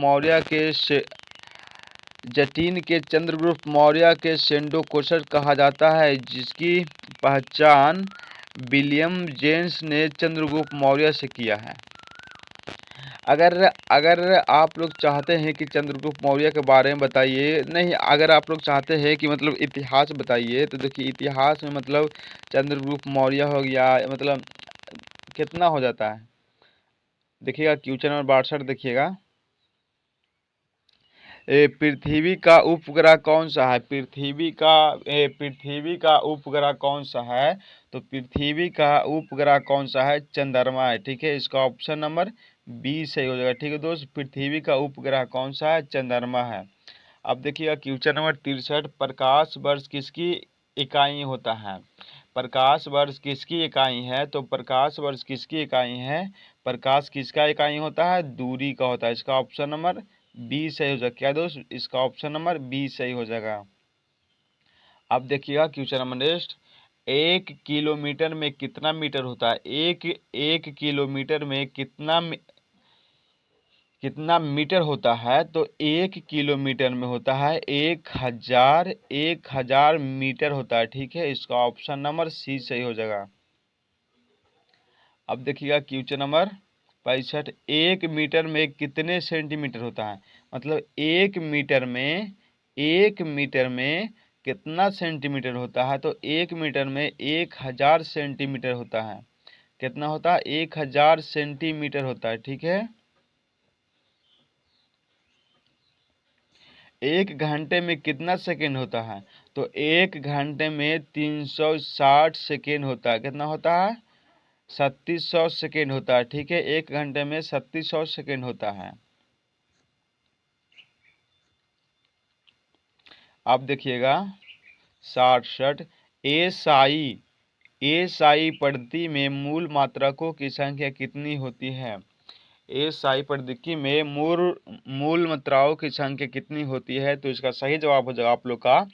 मौर्य के सेंडो कोशर कहा जाता है, जिसकी पहचान विलियम जेम्स ने चंद्रगुप्त मौर्य से किया है। अगर अगर आप लोग चाहते हैं कि चंद्रगुप्त मौर्य के बारे में बताइए, नहीं, अगर आप लोग चाहते हैं कि मतलब इतिहास बताइए, तो देखिए इतिहास में मतलब चंद्रगुप्त मौर्य हो गया, मतलब कितना हो जाता है। देखिएगा क्वेश्चन नंबर 62 देखिएगा, पृथ्वी का उपग्रह कौन सा है? पृथ्वी का उपग्रह कौन सा है? तो पृथ्वी का उपग्रह कौन सा है? चंद्रमा है। ठीक है, इसका ऑप्शन नंबर बी सही हो जाएगा। ठीक है दोस्त, पृथ्वी का उपग्रह कौन सा है? चंद्रमा है। अब देखिएगा क्वेश्चन नंबर 63, प्रकाश वर्ष किसकी इकाई होता है? प्रकाश वर्ष किसकी इकाई है? तो प्रकाश वर्ष किसकी इकाई है? प्रकाश किसका इकाई होता है? दूरी का होता है। इसका ऑप्शन नंबर बी सही हो जाएगा। क्या दोस्त? इसका ऑप्शन नंबर बी सही हो जाएगा। अब देखिएगा क्वेश्चन नंबर नेक्स्ट, 1 किलोमीटर में कितना मीटर होता है? एक किलोमीटर में कितना मीटर होता है? तो 1 किलोमीटर में होता है 1000 मीटर होता है। ठीक है, इसका ऑप्शन नंबर सी सही हो जाएगा। अब देखिएगा क्वेश्चन नंबर 65, 1 मीटर में कितने सेंटीमीटर होता है? मतलब 1 मीटर में कितना सेंटीमीटर होता है? तो 1 मीटर में 1000 सेंटीमीटर होता है। कितना होता है? 1000 सेंटीमीटर होता है। ठीक है। 1 घंटे में कितना सेकेंड होता है? तो 1 घंटे में 360 सेकेंड होता है। कितना होता है? 3600 सेकेंड होता है। ठीक है, 1 घंटे में 3600 सेकेंड होता है। अब देखिएगा 67, एसाई एसाई पद्धति में मूल मात्रकों की संख्या कितनी होती है? एसआई प्रवृत्ति में मूल मात्राओं की संख्या कितनी होती है? तो इसका सही जवाब हो जाएगा आप लोग का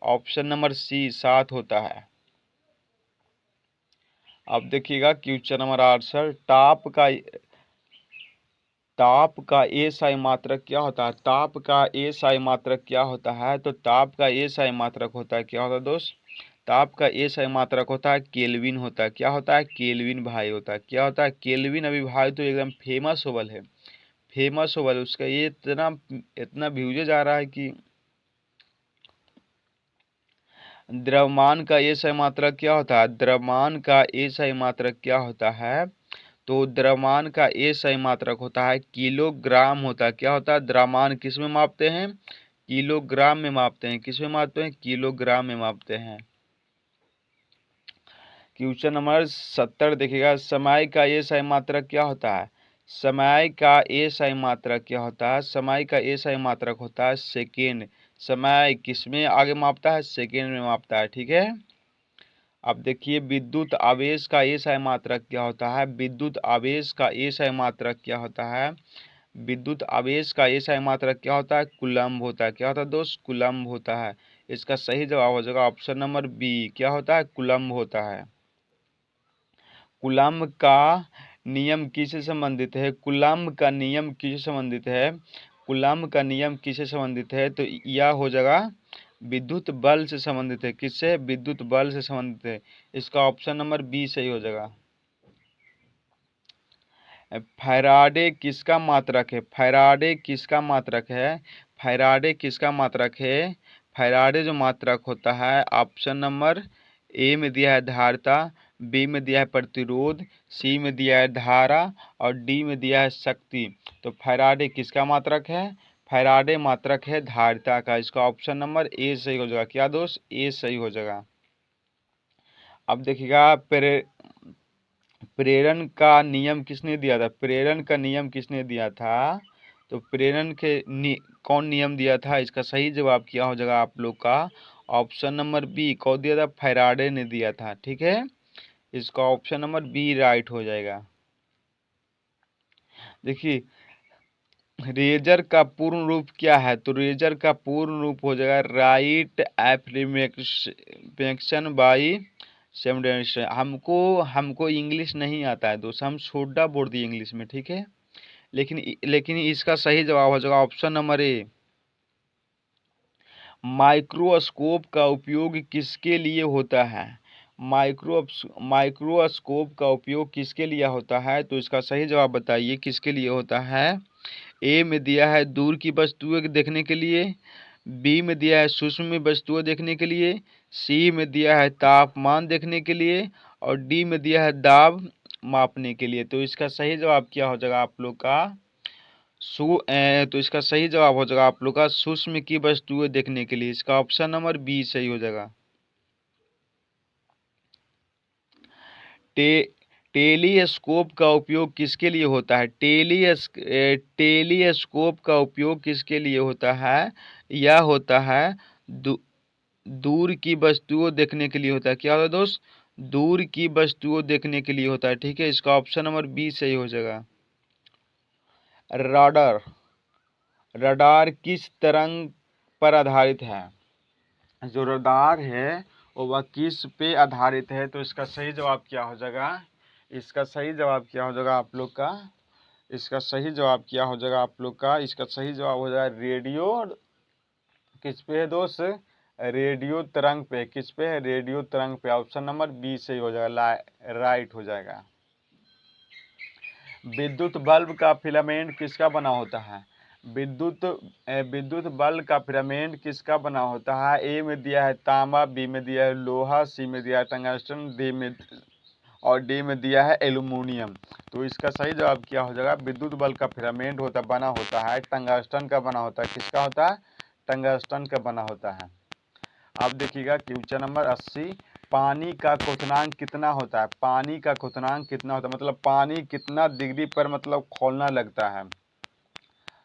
ऑप्शन नंबर सी 7 होता है। अब देखिएगा क्वेश्चन नंबर 8 सर, ताप का एसआई मात्रक क्या होता है? ताप का एसआई मात्रक क्या होता है? तो ताप का एसआई मात्रक होता है, क्या होता है दोस्त? ताप का एसआई मात्रक होता है केल्विन होता है। क्या होता है? केल्विन भाई होता है। क्या होता है? केल्विन। अभी भाई तो एकदम फेमस ओवल है, फेमस ओवल। उसका ये इतना इतना व्यूज आ रहा है कि द्रव्यमान का एसआई मात्रक क्या होता है? द्रव्यमान का एसआई मात्रक क्या होता है? तो द्रव्यमान का एसआई मात्रक होता है किलोग्राम होता है। क्या होता है? द्रव्यमान किस में मापते हैं? किलोग्राम में मापते हैं। किस में मापते हैं? किलोग्राम में मापते हैं। क्वेश्चन नंबर 70 देखिएगा, समय का एसआई मात्रक क्या होता है? समय का एसआई मात्रक क्या होता है? समय का एसआई मात्रक होता है सेकेंड। समय किस में आगे मापता है? सेकेंड में मापता है, ठीक है। अब देखिए विद्युत आवेश का एसआई मात्रक क्या होता है? विद्युत आवेश का एसआई मात्रक क्या होता है? विद्युत आवेश का एसआई मात्रक क्या होता है? कूलम्ब होता है। क्या होता है दोस्त? कूलम्ब होता है। इसका सही जवाब हो जाएगा ऑप्शन नंबर बी, क्या होता है? कूलम्ब होता है। कूलम्ब का नियम किससे संबंधित है? कूलम्ब का नियम किससे संबंधित है? कूलम्ब का नियम किससे संबंधित है? तो यह हो जाएगा विद्युत बल से संबंधित है। किससे? विद्युत बल से संबंधित है। इसका ऑप्शन नंबर बी सही हो जाएगा। फैराडे किसका मात्रक है? फैराडे किसका मात्रक है? फैराडे किसका मात्रक है? फैराडे जो मात्रक होता है, ऑप्शन नंबर ए में दिया है धारिता, बी में दिया है प्रतिरोध, सी में दिया है धारा और डी में दिया है शक्ति। तो फैराडे किसका मात्रक है? फैराडे मात्रक है धारिता का। इसका ऑप्शन नंबर ए सही हो जाएगा। क्या दोस्त? ए सही हो जाएगा। अब देखिएगा प्रेरण का नियम किसने दिया था? प्रेरण का नियम किसने दिया था? तो प्रेरण के कौन नियम दिया था? इसका सही जवाब क्या हो जाएगा आप लोग का ऑप्शन नंबर बी, कौन दिया था? फैराडे ने दिया था, ठीक है। इसका ऑप्शन नंबर बी राइट हो जाएगा। देखिए रेजर का पूर्ण रूप क्या है? तो रेजर का पूर्ण रूप हो जाएगा राइट एप्लीमेक्शन बाई सेमडेशन। हमको हमको इंग्लिश नहीं आता है दोस्त, हम छोटा बोल दिए इंग्लिश में, ठीक है। लेकिन इसका सही जवाब हो जाएगा ऑप्शन नंबर ए। माइक्रोस्कोप का उपयोग किसके लिए होता है? माइक्रोस्कोप का उपयोग किसके लिए होता है? तो इसका सही जवाब बताइए किसके लिए होता है। ए में दिया है दूर की वस्तुएं देखने के लिए, बी में दिया है सूक्ष्म वस्तुएं देखने के लिए, सी में दिया है तापमान देखने के लिए और डी में दिया है दाब मापने के लिए। तो इसका सही जवाब क्या हो जाएगा आप लोग का? तो इसका सही जवाब हो जाएगा आप लोग का सूक्ष्म की वस्तुएं देखने के लिए। इसका ऑप्शन नंबर बी सही हो जाएगा। टे टेलीस्कोप का उपयोग किसके लिए होता है? टेलीस्कोप का उपयोग किसके लिए होता है? यह होता है दू, दूर की वस्तुओं देखने के लिए होता है। क्या होता है दोस्त? दूर की वस्तुओं देखने के लिए होता है, ठीक है। इसका ऑप्शन नंबर बी सही हो जाएगा। राडार रडार किस तरंग पर आधारित है? जो रडार है वो वह किस पे आधारित है? तो इसका सही जवाब क्या हो जाएगा? इसका सही जवाब क्या हो जाएगा आप लोग का? इसका सही जवाब क्या हो जाएगा आप लोग का? इसका सही जवाब हो जाएगा रेडियो। किस पे है दोस्त? रेडियो तरंग पे। किस पे है? रेडियो तरंग पे। ऑप्शन नंबर बी सही हो जाएगा, राइट हो जाएगा। विद्युत बल्ब का फिलामेंट किसका बना होता है? विद्युत बल्ब का फिलामेंट किसका बना होता है? ए में दिया है तांबा, बी में दिया है लोहा, सी में दिया है टंगस्टन, डी में दिया है एल्यूमिनियम। तो इसका सही जवाब क्या हो जाएगा? विद्युत बल्ब का फिलामेंट बना होता है टंगस्टन का बना होता है। किसका होता है? टंगस्टन का बना होता है। अब देखिएगा क्वेश्चन नंबर 80, पानी का क्वथनांक कितना होता है? पानी का क्वथनांक कितना होता है, मतलब पानी कितना डिग्री पर मतलब खौलना लगता है?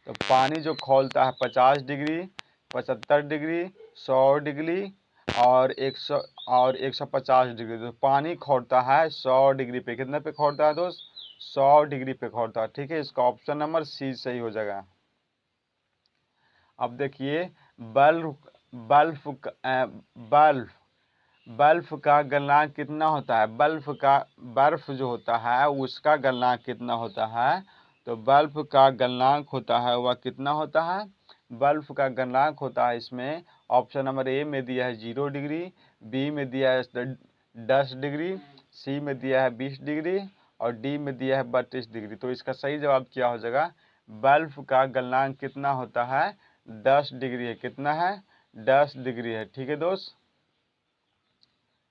तो पानी जो खौलता है 50 डिग्री, 75 डिग्री, 100 डिग्री और 150 डिग्री। तो पानी खौलता है 100 डिग्री पे। कितने पे खौलता है दोस्त? 100 डिग्री पे होता है, ठीक है। इसका ऑप्शन नंबर सी सही हो जाएगा। अब देखिए बल्ब बल्ब बल्ब बल्ब का गलनांक कितना होता है, बर्फ जो होता है उसका गलनांक कितना होता है। तो बल्ब का गलनांक होता है वह कितना होता है, बल्ब का गलनांक होता है इसमें ऑप्शन नंबर ए में दिया है 0 डिग्री, बी में दिया है 10 डिग्री, सी में दिया है 20 डिग्री और डी में दिया है 32 डिग्री। तो इसका सही जवाब क्या हो जाएगा, बल्ब का गलनांक कितना होता है, 10 डिग्री है। कितना है, 10 डिग्री है, ठीक है दोस्त।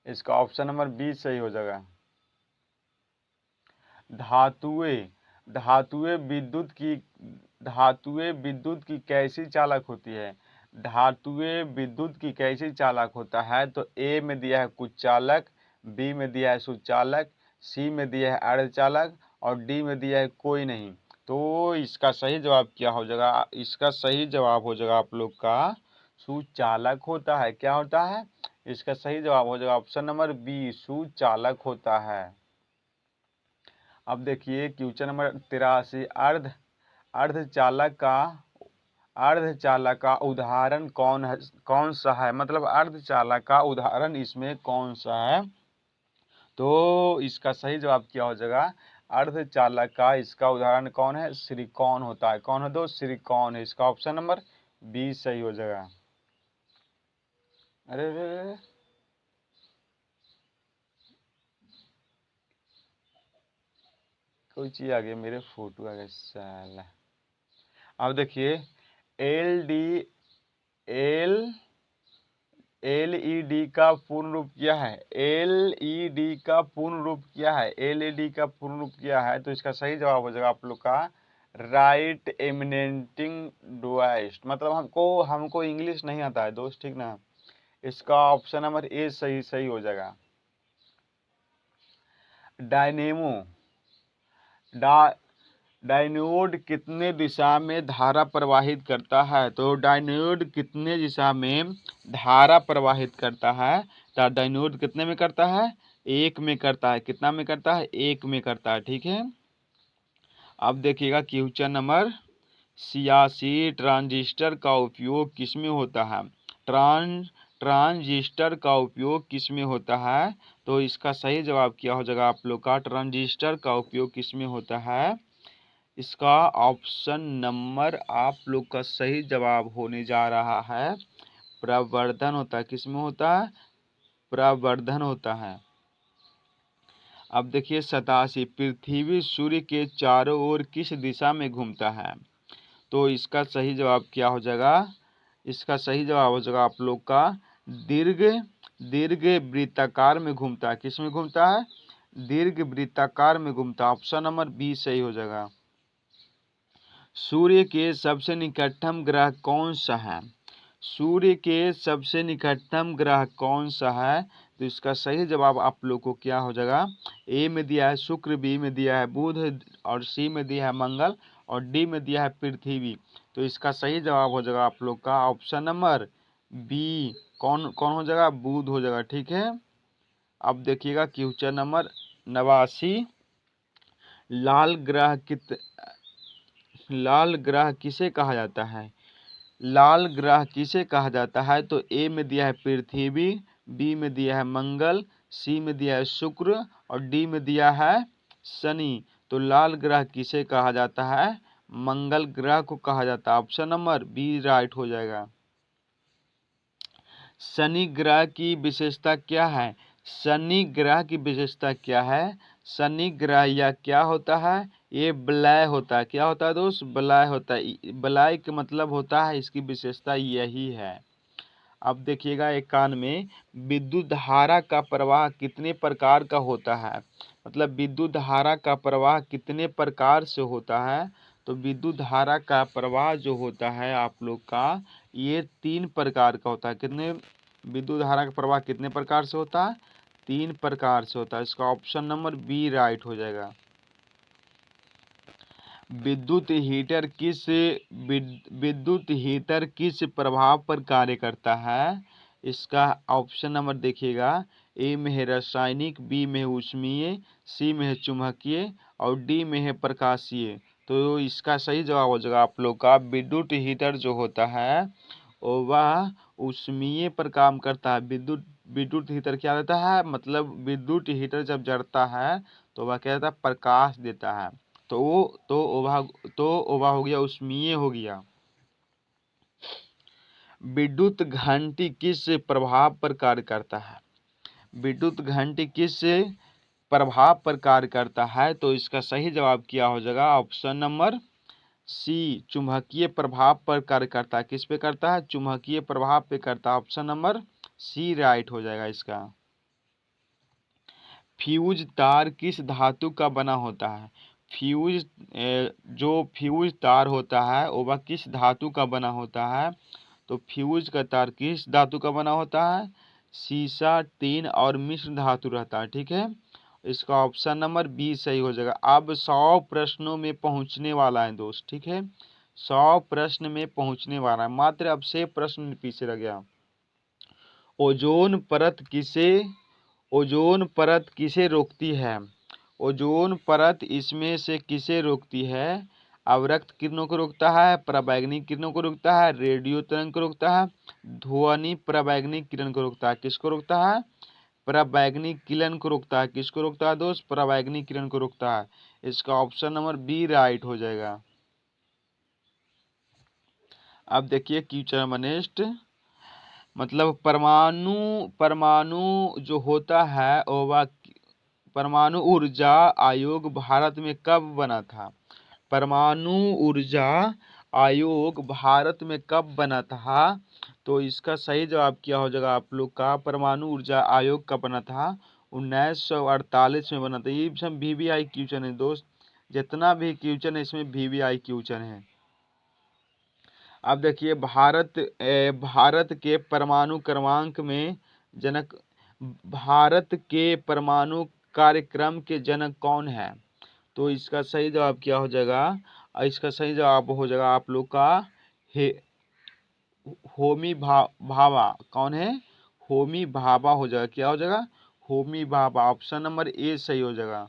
इसका ऑप्शन नंबर बी सही हो जाएगा। धातुएं धातुएं विद्युत की धातुएं विद्युत की कैसी चालक होती है। धातुएं विद्युत की कैसी चालक होता है। तो ए में दिया है कुचालक, बी में दिया है सुचालक, सी में दिया है अर्धचालक और डी में दिया है कोई नहीं। तो इसका सही जवाब क्या हो जाएगा, इसका सही जवाब हो जाएगा आप लोग का सुचालक होता है। क्या होता है, इसका सही जवाब हो जाएगा ऑप्शन नंबर बी, सुचालक होता है। अब देखिए क्वेश्चन नंबर 83, अर्धचालक का उदाहरण कौन सा है, मतलब अर्धचालक का उदाहरण इसमें कौन सा है। तो इसका सही जवाब क्या हो जाएगा, अर्धचालक का इसका उदाहरण कौन है, सिलिकॉन होता है। कौन है दोस्त, सिलिकॉन है। इसका ऑप्शन नंबर बी सही हो जाएगा। अरे अरे कोई चीज आ गई, मेरे फोटो आ गए साला। अब देखिए एल डी एल एलईडी का पूर्ण रूप क्या है, एलईडी का पूर्ण रूप क्या है, एलईडी का पूर्ण रूप क्या है। तो इसका सही जवाब हो जाएगा आप लोग का राइट एमिनेटिंग डिवाइस। मतलब हमको इंग्लिश नहीं आता है दोस्त, ठीक ना। इसका ऑप्शन नंबर ए सही सही हो जाएगा। डायनेमो डा डायनोड कितने दिशा में धारा प्रवाहित करता है। तो डायनोड कितने दिशा में धारा प्रवाहित करता है। तो डायनोड कितने में करता है, एक में करता है। कितना में करता है, एक में करता है, ठीक है। अब देखिएगा क्वेश्चन नंबर 86, ट्रांजिस्टर का उपयोग किसमें होता है। ट्रांजिस्टर का उपयोग किसमें होता है। तो इसका सही जवाब क्या हो जाएगा आप लोग का, ट्रांजिस्टर का उपयोग किसमें होता है। इसका ऑप्शन नंबर आप लोग का सही जवाब होने जा रहा है प्रवर्धन होता है। किसमें होता है, प्रवर्धन होता है। अब देखिए 87, पृथ्वी सूर्य के चारों ओर किस दिशा में घूमता है। तो इसका सही जवाब क्या हो जाएगा, इसका सही जवाब हो जाएगा आप लोग का दीर्घ दीर्घ वृत्ताकार में घूमता है। किस में घूमता है, दीर्घ वृत्ताकार में घूमता है। ऑप्शन नंबर बी सही हो जाएगा। सूर्य के सबसे निकटतम ग्रह कौन सा है। सूर्य के सबसे निकटतम ग्रह कौन सा है। तो इसका सही जवाब आप लोग को क्या हो जाएगा, ए में दिया है शुक्र, बी में दिया है बुध और सी में दिया है मंगल और डी में दिया है पृथ्वी। तो इसका सही जवाब हो जाएगा आप लोग का ऑप्शन नंबर बी, कौन कौन हो जाएगा, बुध हो जाएगा, ठीक है। अब देखिएगा क्वेश्चन नंबर 89, लाल ग्रह कित लाल ग्रह किसे कहा जाता है। लाल ग्रह किसे कहा जाता है। तो ए में दिया है पृथ्वी, बी में दिया है मंगल, सी में दिया है शुक्र और डी में दिया है शनि। तो लाल ग्रह किसे कहा जाता है, मंगल ग्रह को कहा जाता है। ऑप्शन नंबर बी राइट हो जाएगा। शनि ग्रह की विशेषता क्या है, शनि ग्रह की विशेषता क्या है। शनि ग्रह या क्या होता है, ये बलय होता है। क्या होता है दोस्त, बलय होता है। बलय का मतलब होता है, इसकी विशेषता यही है। अब देखिएगा 91, विद्युत धारा का प्रवाह कितने प्रकार का होता है। मतलब विद्युत धारा का प्रवाह कितने प्रकार से होता है। तो विद्युत धारा का प्रवाह जो होता है आप लोग का, ये 3 प्रकार का होता है। कितने, विद्युत धारा का प्रवाह कितने प्रकार से होता है, 3 प्रकार से होता है। इसका ऑप्शन नंबर बी राइट हो जाएगा। विद्युत हीटर किस प्रभाव पर कार्य करता है। इसका ऑप्शन नंबर देखिएगा, ए में है रासायनिक, बी में है ऊष्मीय, सी में है चुंबकीय और डी में है प्रकाशीय। तो इसका सही जवाब हो जाएगा आप लोग का विद्युत हीटर जो होता है वह ऊष्मीय पर काम करता है। विद्युत विद्युत हीटर क्या रहता है, मतलब विद्युत हीटर जब जड़ता है तो वह क्या रहता है, प्रकाश देता है। तो वह हो गया ऊष्मीय हो गया। विद्युत घंटी किस प्रभाव पर कार्य करता है? विद्युत घंटी किस प्रभाव पर कार्य करता है? तो इसका सही जवाब क्या हो जाएगा, ऑप्शन नंबर सी, चुंबकीय प्रभाव पर कार्य करता है। किस पे करता है, चुंबकीय प्रभाव पे करता है। ऑप्शन नंबर सी राइट हो जाएगा इसका। फ्यूज तार किस धातु का बना होता है? फ्यूज जो फ्यूज तार होता है वह किस धातु का बना होता है? तो फ्यूज का तार किस धातु का बना होता है? सीसा, टीन और मिश्र धातु रहता है। ठीक है, इसका ऑप्शन नंबर बी सही हो जाएगा। अब 100 प्रश्नों में पहुंचने वाला है दोस्त। ठीक है, 100 प्रश्न में पहुंचने वाला है, मात्र अब 6 प्रश्न पीछे रह गया। ओजोन परत किसे ओजोन परत किसे रोकती है? ओजोन परत इसमें से किसे रोकती है? अवरक्त किरणों को रोकता है, पराबैंगनी किरणों को रोकता है, रेडियो तरंग को रोकता है, ध्वनि पराबैंगनी किरण को रोकता है। किसको रोकता है? पराबैंगनी किरण को रोकता है। किसको रोकता है दोस्त? पराबैंगनी किरण को रोकता है। इसका ऑप्शन नंबर बी राइट हो जाएगा। अब देखिए क्वेश्चन नंबर नेक्स्ट, मतलब परमाणु परमाणु जो होता है वह परमाणु ऊर्जा आयोग भारत में कब बना था? परमाणु ऊर्जा आयोग भारत में कब बना था? तो इसका सही जवाब क्या हो जाएगा आप लोग का, परमाणु ऊर्जा आयोग कब बना था? 1948 में बना था। ये सब वीवीआई क्वेश्चन है दोस्त, जितना भी क्वेश्चन है इसमें वीवीआई क्वेश्चन है। अब देखिए भारत के परमाणु क्रमांक में जनक भारत के परमाणु कार्यक्रम के जनक कौन है? तो इसका सही जवाब क्या हो जाएगा? इसका सही जवाब हो जाएगा आप लोग का होमी भाभा। कौन है? होमी भाभा हो जाएगा। क्या हो जाएगा? होमी भाभा। ऑप्शन नंबर ए सही हो जाएगा।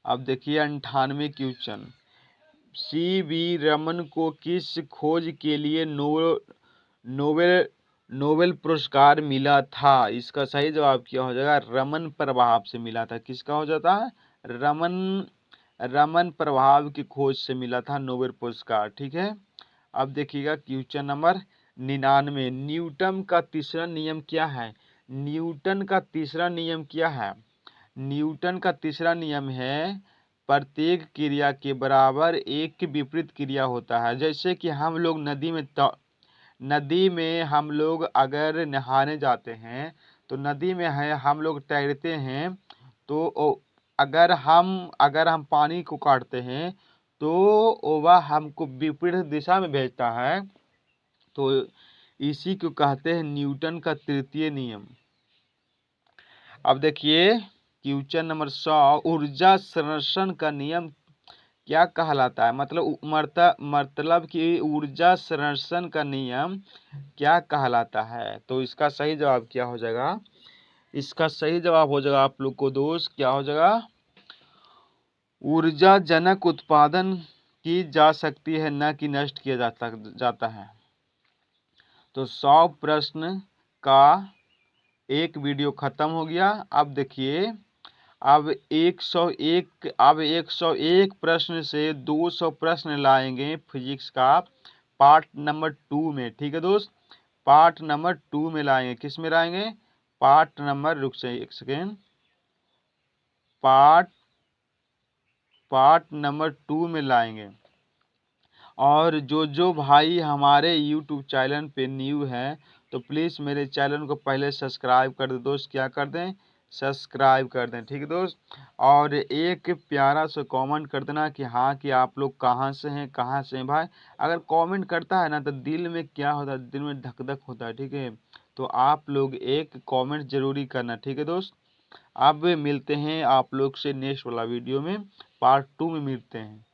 अब देखिए 98 क्वेश्चन, सी.वी. रमन को किस खोज के लिए नोबेल नोबेल पुरस्कार मिला था? इसका सही जवाब क्या हो जाएगा? रमन प्रभाव से मिला था। किसका हो जाता है? रमन प्रभाव की खोज से मिला था नोबेल पुरस्कार। ठीक है, अब देखिएगा क्वेश्चन नंबर 99, न्यूटन का तीसरा नियम क्या है? न्यूटन का तीसरा नियम क्या है? न्यूटन का तीसरा नियम है प्रत्येक क्रिया के बराबर एक विपरीत क्रिया होता है। जैसे कि हम लोग नदी में हम लोग अगर नहाने जाते हैं तो नदी में है हम लोग तैरते हैं, तो अगर हम पानी को काटते हैं तो वह हमको विपरीत दिशा में भेजता है। तो इसी को कहते हैं न्यूटन का तृतीय नियम। अब देखिए क्वेश्चन नंबर 100, ऊर्जा संरक्षण का नियम क्या कहलाता है? मतलब कि ऊर्जा संरक्षण का नियम क्या कहलाता है? तो इसका सही जवाब क्या हो जाएगा? इसका सही जवाब हो जाएगा आप लोग को दोस्त, क्या हो जाएगा? ऊर्जा जनक उत्पादन की जा सकती है, न कि नष्ट किया जाता है। तो 100 प्रश्न का एक वीडियो खत्म हो गया। अब देखिए अब 101 प्रश्न से 200 प्रश्न लाएंगे फिजिक्स का पार्ट नंबर 2 में। ठीक है दोस्त, पार्ट नंबर 2 में लाएंगे। किस में लाएंगे? पार्ट नंबर, रुक से एक सेकेंड, पार्ट नंबर 2 में लाएंगे। और जो भाई हमारे YouTube चैनल पे न्यू है तो प्लीज़ मेरे चैनल को पहले सब्सक्राइब कर दे दोस्त। क्या कर दें? सब्सक्राइब कर दें। ठीक है दोस्त, और एक प्यारा सा कमेंट कर देना कि हाँ कि आप लोग कहाँ से हैं, कहाँ से हैं भाई। अगर कमेंट करता है ना तो दिल में क्या होता है, दिल में धक धक होता है। ठीक है, तो आप लोग एक कमेंट जरूरी करना। ठीक है दोस्त, अब मिलते हैं आप लोग से नेक्स्ट वाला वीडियो में, पार्ट 2 में मिलते हैं।